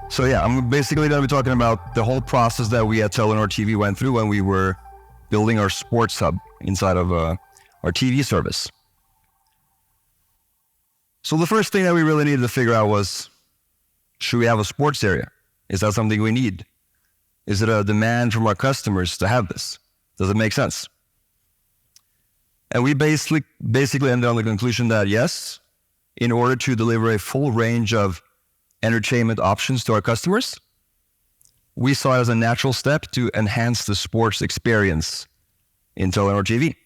So yeah, I'm basically going to be talking about the whole process that we at Telenor T-We went through when we were building our sports hub inside of our TV service. So the first thing that we really needed to figure out was, should we have a sports area? Is that something we need? Is it a demand from our customers to have this? Does it make sense? And we basically ended on the conclusion that yes, in order to deliver a full range of entertainment options to our customers, we saw it as a natural step to enhance the sports experience in Telenor T-We.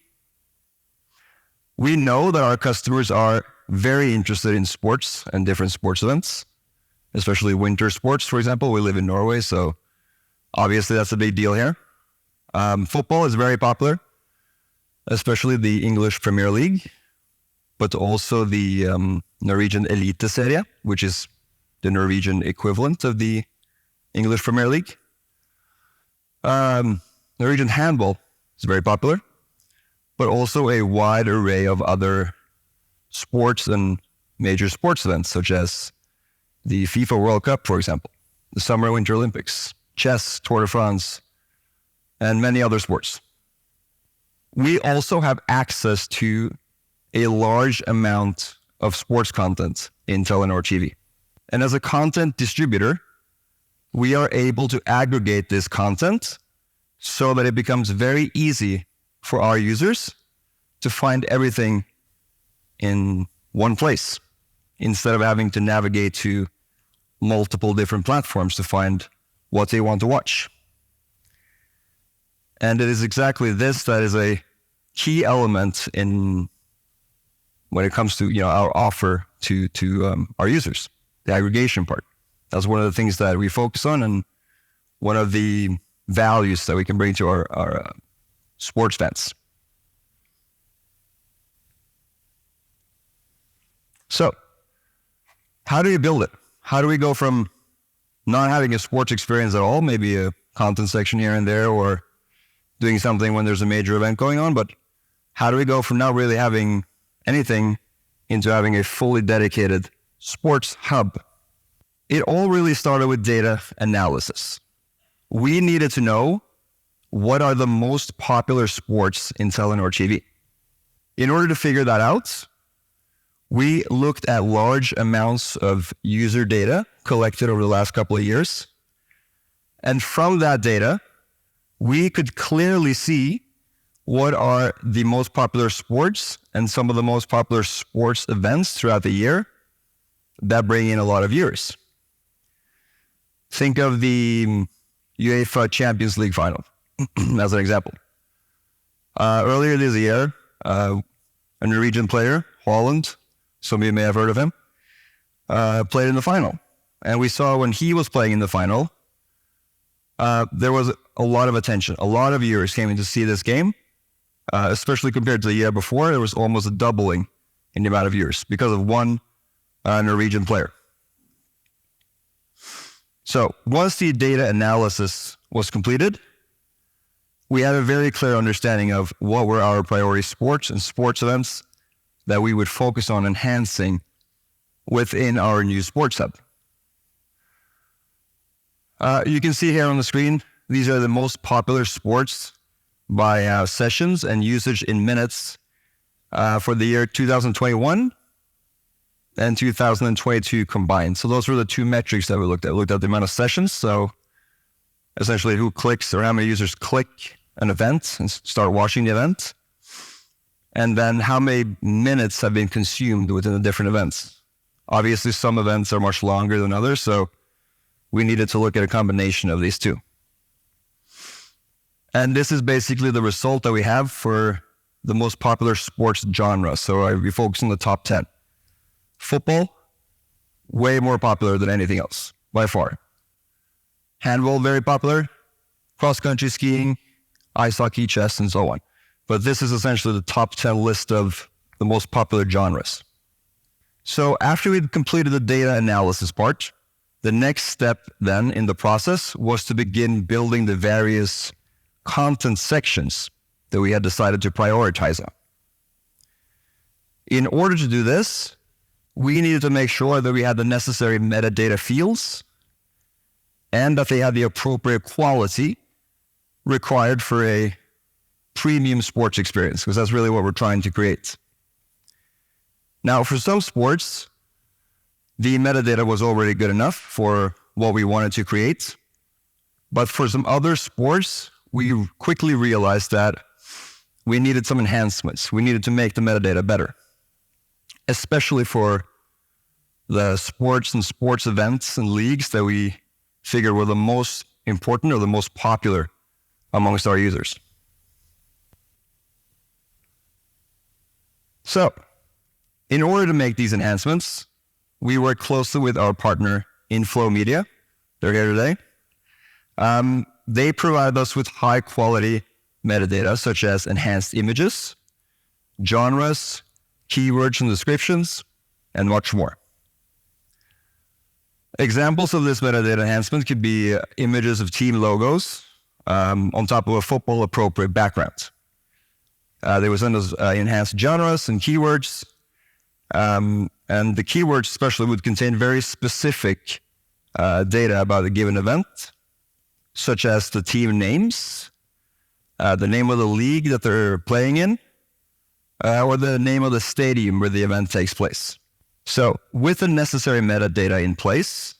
We know that our customers are very interested in sports and different sports events, especially winter sports, for example. We live in Norway, so obviously that's a big deal here. Football is very popular, especially the English Premier League, but also the Norwegian Eliteserie, which is the Norwegian equivalent of the English Premier League. Norwegian handball is very popular, but also a wide array of other sports and major sports events, such as the FIFA World Cup, for example, the Summer Winter Olympics, chess, Tour de France, and many other sports. We also have access to a large amount of sports content in Telenor T-We. And as a content distributor, we are able to aggregate this content so that it becomes very easy for our users to find everything in one place, instead of having to navigate to multiple different platforms to find what they want to watch. And it is exactly this that is a key element in when it comes to our offer to our users, the aggregation part. That's one of the things that we focus on, and one of the values that we can bring to our sports fans. So, how do you build it? How do we go from not having a sports experience at all, maybe a content section here and there, or doing something when there's a major event going on, but how do we go from not really having anything into having a fully dedicated sports hub? It all really started with data analysis. We needed to know what are the most popular sports in Telenor T-We. In order to figure that out, we looked at large amounts of user data collected over the last couple of years. And from that data, we could clearly see what are the most popular sports and some of the most popular sports events throughout the year that bring in a lot of viewers. Think of the UEFA Champions League final as an example. Earlier this year, a Norwegian player, Holland, some of you may have heard of him, played in the final. And we saw when he was playing in the final, there was a lot of attention. A lot of viewers came in to see this game, especially compared to the year before. There was almost a doubling in the amount of viewers because of one Norwegian player. So once the data analysis was completed, we had a very clear understanding of what were our priority sports and sports events that we would focus on enhancing within our new sports hub. You can see here on the screen, these are the most popular sports by sessions and usage in minutes for the year 2021 and 2022 combined. So those were the two metrics that we looked at. We looked at the amount of sessions, so essentially who clicks or how many users click an event and start watching the event, and then how many minutes have been consumed within the different events. Obviously, some events are much longer than others, so we needed to look at a combination of these two. And this is basically the result that we have for the most popular sports genre. So we focus on the top 10. Football, way more popular than anything else, by far. Handball, very popular. Cross-country skiing, ice hockey, chess, and so on. But this is essentially the top 10 list of the most popular genres. So after we'd completed the data analysis part, the next step then in the process was to begin building the various content sections that we had decided to prioritize on. In order to do this, we needed to make sure that we had the necessary metadata fields and that they have the appropriate quality required for a premium sports experience, because that's really what we're trying to create. Now, for some sports, the metadata was already good enough for what we wanted to create. But for some other sports, we quickly realized that we needed some enhancements. We needed to make the metadata better, especially for the sports and sports events and leagues that we figured were the most important or the most popular amongst our users. So, in order to make these enhancements, we worked closely with our partner, Inflow Media. They're here today. They provide us with high quality metadata, such as enhanced images, genres, keywords and descriptions, and much more. Examples of this metadata enhancement could be images of team logos on top of a football appropriate background. They will send us enhanced genres and keywords, and the keywords especially would contain very specific data about a given event, such as the team names, the name of the league that they're playing in, or the name of the stadium where the event takes place. So with the necessary metadata in place,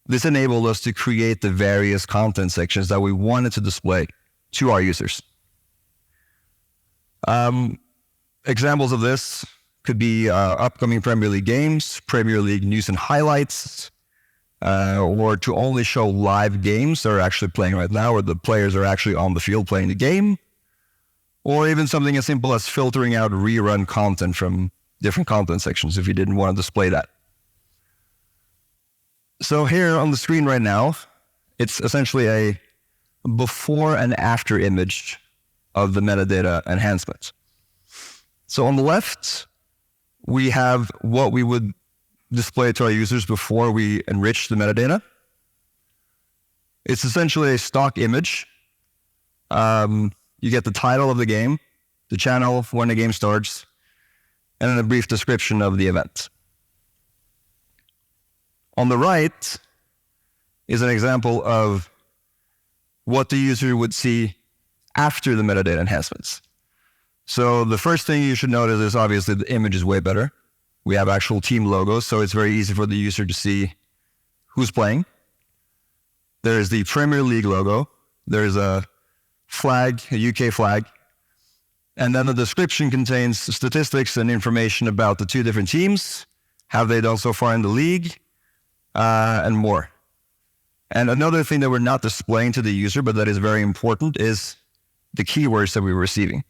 this enabled us to create the various content sections that we wanted to display to our users. Examples of this could be upcoming Premier League games, Premier League news and highlights, or to only show live games that are actually playing right now, or the players are actually on the field playing the game, or even something as simple as filtering out rerun content from different content sections if you didn't want to display that. So here on the screen right now, it's essentially a before and after image of the metadata enhancement. So on the left, we have what we would display to our users before we enrich the metadata. It's essentially a stock image. You get the title of the game, the channel when the game starts, and then a brief description of the event. On the right is an example of what the user would see after the metadata enhancements. So the first thing you should notice is obviously the image is way better. We have actual team logos, so it's very easy for the user to see who's playing. There's the Premier League logo. There's a flag, a UK flag. And then the description contains statistics and information about the two different teams, how they've done so far in the league, and more. And another thing that we're not displaying to the user, but that is very important, is the keywords that we're receiving.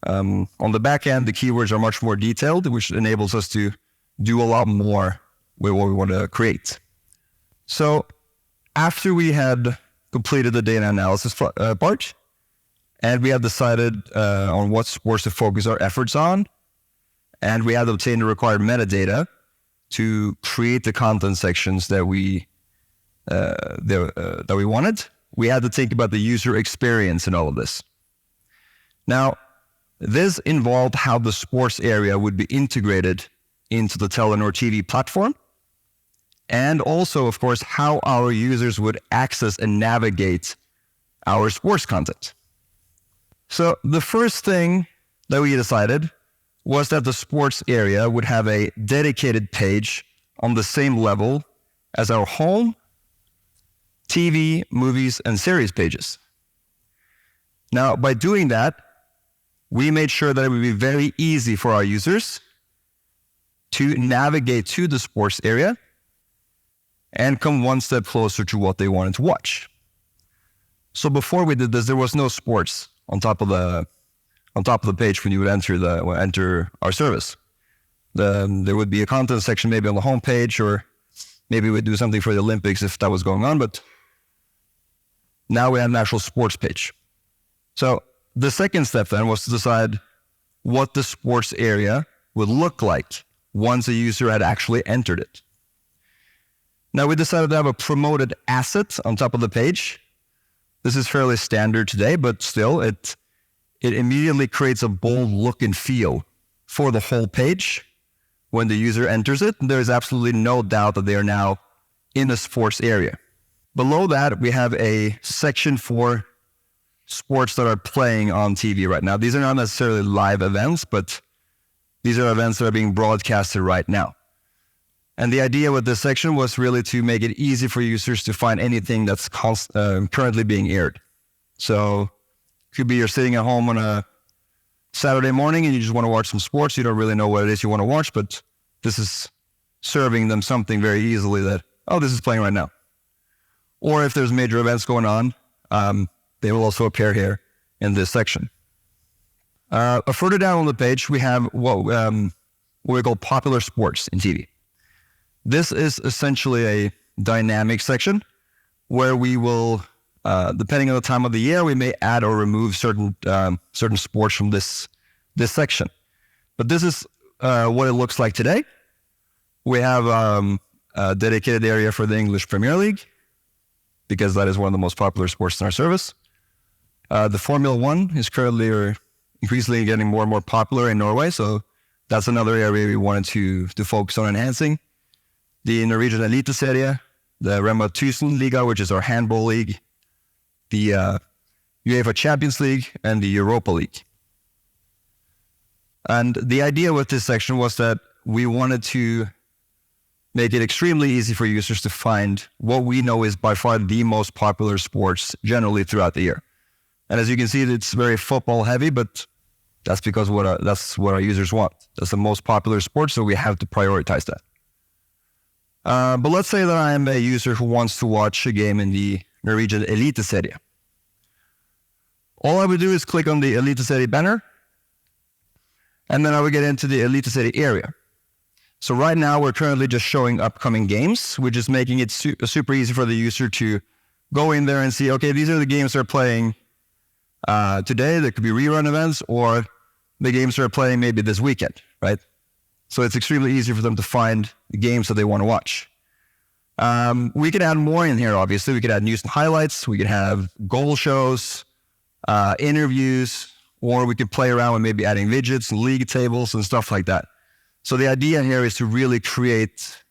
On the back end, the keywords are much more detailed, which enables us to do a lot more with what we want to create. So after we had completed the data analysis part, and we had decided on what sports to focus our efforts on, and we had obtained the required metadata to create the content sections that we wanted, we had to think about the user experience in all of this. Now, this involved how the sports area would be integrated into the Telenor T-We platform, and also, of course, how our users would access and navigate our sports content. So the first thing that we decided was that the sports area would have a dedicated page on the same level as our home, TV, movies, and series pages. Now, by doing that, we made sure that it would be very easy for our users to navigate to the sports area and come one step closer to what they wanted to watch. So before we did this, there was no sports on top of the page when you would enter our service. There would be a content section maybe on the home page, or maybe we'd do something for the Olympics if that was going on, but now we have an actual sports page. So the second step then was to decide what the sports area would look like once a user had actually entered it. Now we decided to have a promoted asset on top of the page. This is fairly standard today, but still it immediately creates a bold look and feel for the whole page when the user enters it. There is absolutely no doubt that they are now in the sports area. Below that, we have a section for sports that are playing on TV right now. These are not necessarily live events, but these are events that are being broadcasted right now. And the idea with this section was really to make it easy for users to find anything that's currently being aired. So it could be you're sitting at home on a Saturday morning and you just want to watch some sports. You don't really know what it is you want to watch, but this is serving them something very easily that, oh, this is playing right now. Or if there's major events going on, they will also appear here in this section. Further down on the page, we have what we call popular sports in TV. This is essentially a dynamic section where we will, depending on the time of the year, we may add or remove certain sports from this section. But this is what it looks like today. We have a dedicated area for the English Premier League, because that is one of the most popular sports in our service. The Formula 1 is currently or increasingly getting more and more popular in Norway, so that's another area we wanted to focus on enhancing. The Norwegian Eliteserie, the Rema 1000 Liga, which is our handball league, the UEFA Champions League, and the Europa League. And the idea with this section was that we wanted to make it extremely easy for users to find what we know is by far the most popular sports generally throughout the year. And as you can see, it's very football heavy, but that's because that's what our users want. That's the most popular sport, so we have to prioritize that. But let's say that I am a user who wants to watch a game in the Norwegian Eliteserie. All I would do is click on the Eliteserie banner, and then I would get into the Eliteserie area. So right now, we're currently just showing upcoming games, which is making it super easy for the user to go in there and see, okay, these are the games they're playing today. There could be rerun events, or the games they're playing maybe this weekend, right? So it's extremely easy for them to find the games that they want to watch. We could add more in here, obviously. We could add news and highlights. We could have goal shows, interviews, or we could play around with maybe adding widgets and league tables and stuff like that. So the idea here is to really create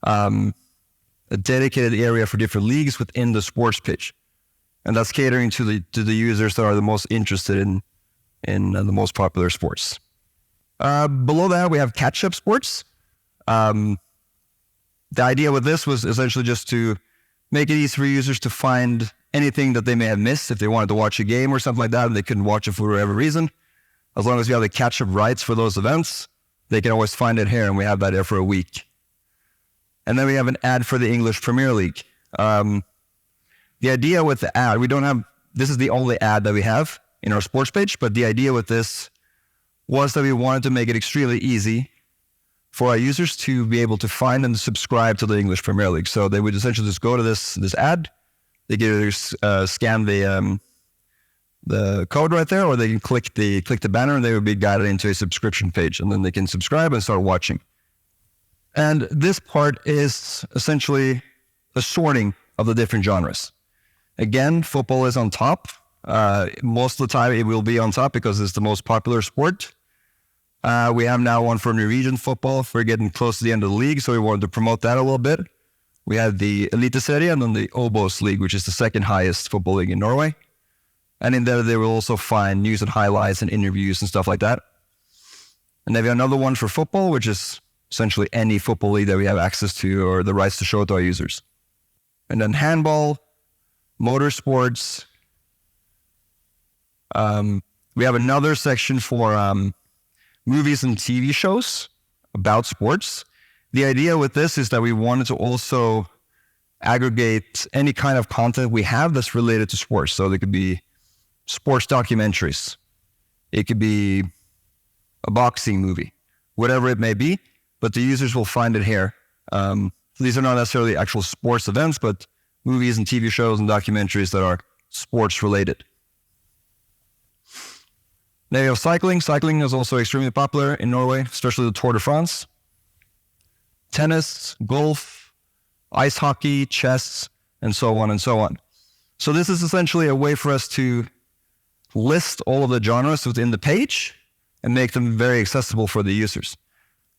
a dedicated area for different leagues within the sports page. And that's catering to the users that are the most interested in the most popular sports. Below that, we have catch-up sports. The idea with this was essentially just to make it easy for users to find anything that they may have missed if they wanted to watch a game or something like that and they couldn't watch it for whatever reason. As long as you have the catch-up rights for those events, they can always find it here, and we have that there for a week. And then we have an ad for the English Premier League. The idea with the ad, this is the only ad that we have in our sports page, but the idea with this was that we wanted to make it extremely easy for our users to be able to find and subscribe to the English Premier League. So they would essentially just go to this ad, they can either scan the code right there, or they can click the banner and they would be guided into a subscription page, and then they can subscribe and start watching. And this part is essentially a sorting of the different genres. Again, football is on top. Most of the time it will be on top because it's the most popular sport. We have now one for Norwegian football. We're getting close to the end of the league, so we wanted to promote that a little bit. We have the Eliteserie and then the Obos League, which is the second highest football league in Norway. And in there, they will also find news and highlights and interviews and stuff like that. And then we have another one for football, which is essentially any football league that we have access to or the rights to show to our users. And then handball, motorsports. We have another section for movies and TV shows about sports. The idea with this is that we wanted to also aggregate any kind of content we have that's related to sports. So there could be sports documentaries. It could be a boxing movie, whatever it may be, but the users will find it here. These are not necessarily actual sports events, but movies and TV shows and documentaries that are sports related. Now you have cycling. Cycling is also extremely popular in Norway, especially the Tour de France. Tennis, golf, ice hockey, chess, and so on and so on. So this is essentially a way for us to list all of the genres within the page and make them very accessible for the users.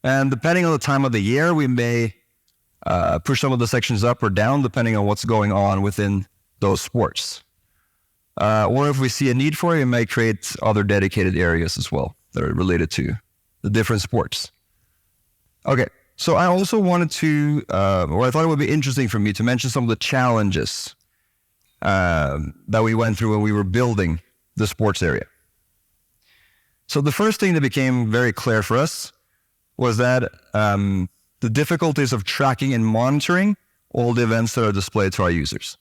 And depending on the time of the year, we may push some of the sections up or down depending on what's going on within those sports. Or if we see a need for it, we may create other dedicated areas as well that are related to the different sports. Okay, so I also wanted to, or I thought it would be interesting for me to mention some of the challenges that we went through when we were building the sports area. So the first thing that became very clear for us was that the difficulties of tracking and monitoring all the events that are displayed to our users.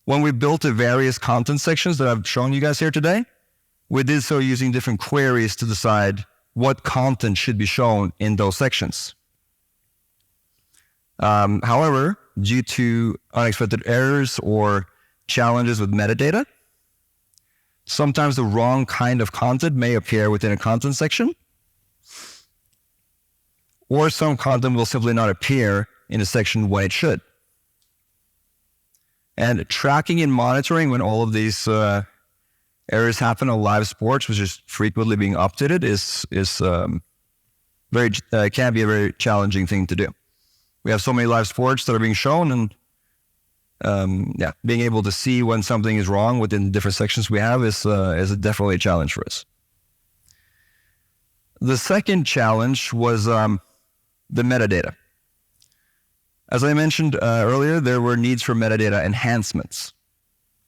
When we built the various content sections that I've shown you guys here today, we did so using different queries to decide what content should be shown in those sections. However, due to unexpected errors or challenges with metadata, sometimes the wrong kind of content may appear within a content section, or some content will simply not appear in a section when it should. And tracking and monitoring when all of these errors happen on live sports, which is frequently being updated, can be a very challenging thing to do. We have so many live sports that are being shown, and being able to see when something is wrong within different sections we have is definitely a challenge for us. The second challenge was the metadata. As I mentioned earlier, there were needs for metadata enhancements.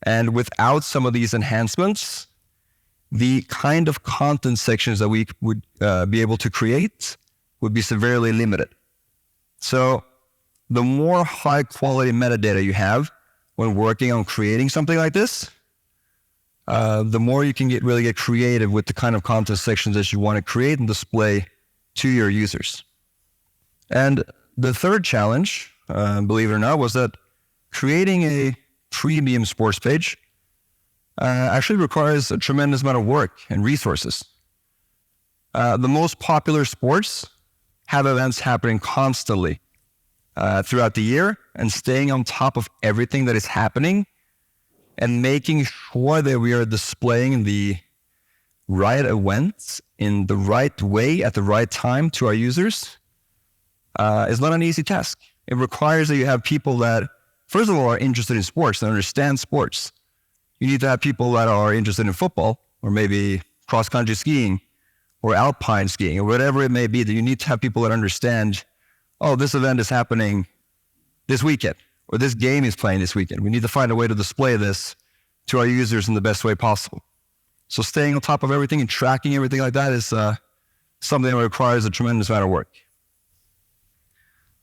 And without some of these enhancements, the kind of content sections that we would be able to create would be severely limited. So the more high quality metadata you have when working on creating something like this, the more you can really get creative with the kind of content sections that you want to create and display to your users. And the third challenge, believe it or not, was that creating a premium sports page actually requires a tremendous amount of work and resources. The most popular sports have events happening constantly throughout the year, and staying on top of everything that is happening and making sure that we are displaying the right events in the right way at the right time to our users is not an easy task. It requires that you have people that, first of all, are interested in sports and understand sports. You need to have people that are interested in football, or maybe cross-country skiing, or alpine skiing, or whatever it may be. That you need to have people that understand, oh, this event is happening this weekend, or this game is playing this weekend. We need to find a way to display this to our users in the best way possible. So staying on top of everything and tracking everything like that is something that requires a tremendous amount of work.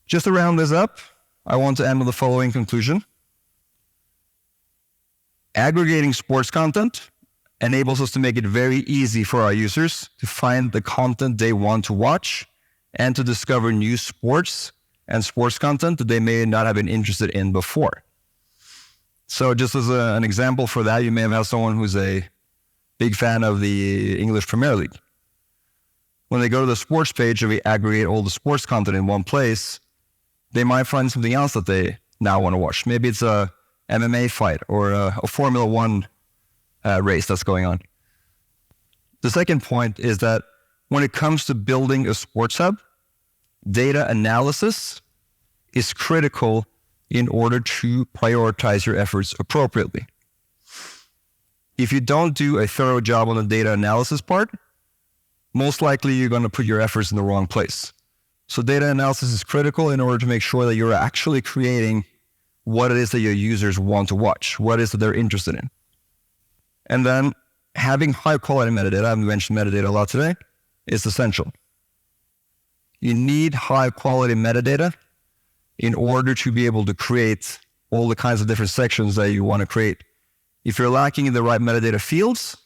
Just to round this up, I want to end with the following conclusion. Aggregating sports content enables us to make it very easy for our users to find the content they want to watch and to discover new sports and sports content that they may not have been interested in before. So just as an example for that, you may have had someone who's a big fan of the English Premier League. When they go to the sports page and we aggregate all the sports content in one place, they might find something else that they now want to watch. Maybe it's a MMA fight or a Formula One race that's going on. The second point is that when it comes to building a sports hub, data analysis is critical in order to prioritize your efforts appropriately. If you don't do a thorough job on the data analysis part, most likely you're going to put your efforts in the wrong place. So data analysis is critical in order to make sure that you're actually creating what it is that your users want to watch, what it is that they're interested in. And then having high quality metadata, I've mentioned metadata a lot today, is essential. You need high quality metadata in order to be able to create all the kinds of different sections that you want to create. If you're lacking in the right metadata fields,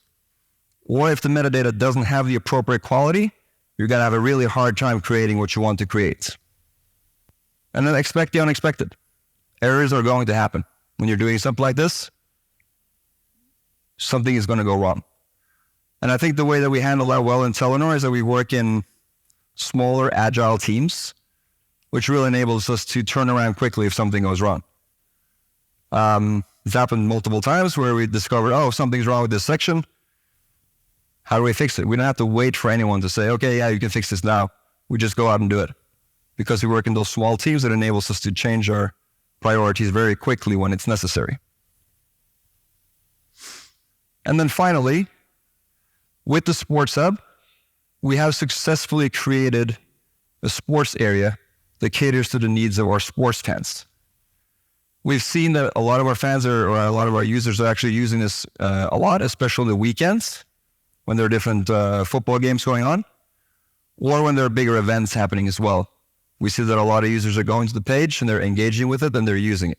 or if the metadata doesn't have the appropriate quality, you're going to have a really hard time creating what you want to create. And then expect the unexpected. Errors are going to happen. When you're doing something like this, something is going to go wrong. And I think the way that we handle that well in Telenor is that we work in smaller, agile teams, which really enables us to turn around quickly if something goes wrong. It's happened multiple times where we discovered, oh, something's wrong with this section. How do we fix it? We don't have to wait for anyone to say, okay, yeah, you can fix this now. We just go out and do it. because we work in those small teams, it enables us to change our priorities very quickly when it's necessary. And then finally, with the Sports Hub, we have successfully created a sports area that caters to the needs of our sports fans. We've seen that a lot of our fans or a lot of our users are actually using this a lot, especially on the weekends when there are different football games going on, or when there are bigger events happening as well. We see that a lot of users are going to the page and they're engaging with it and they're using it.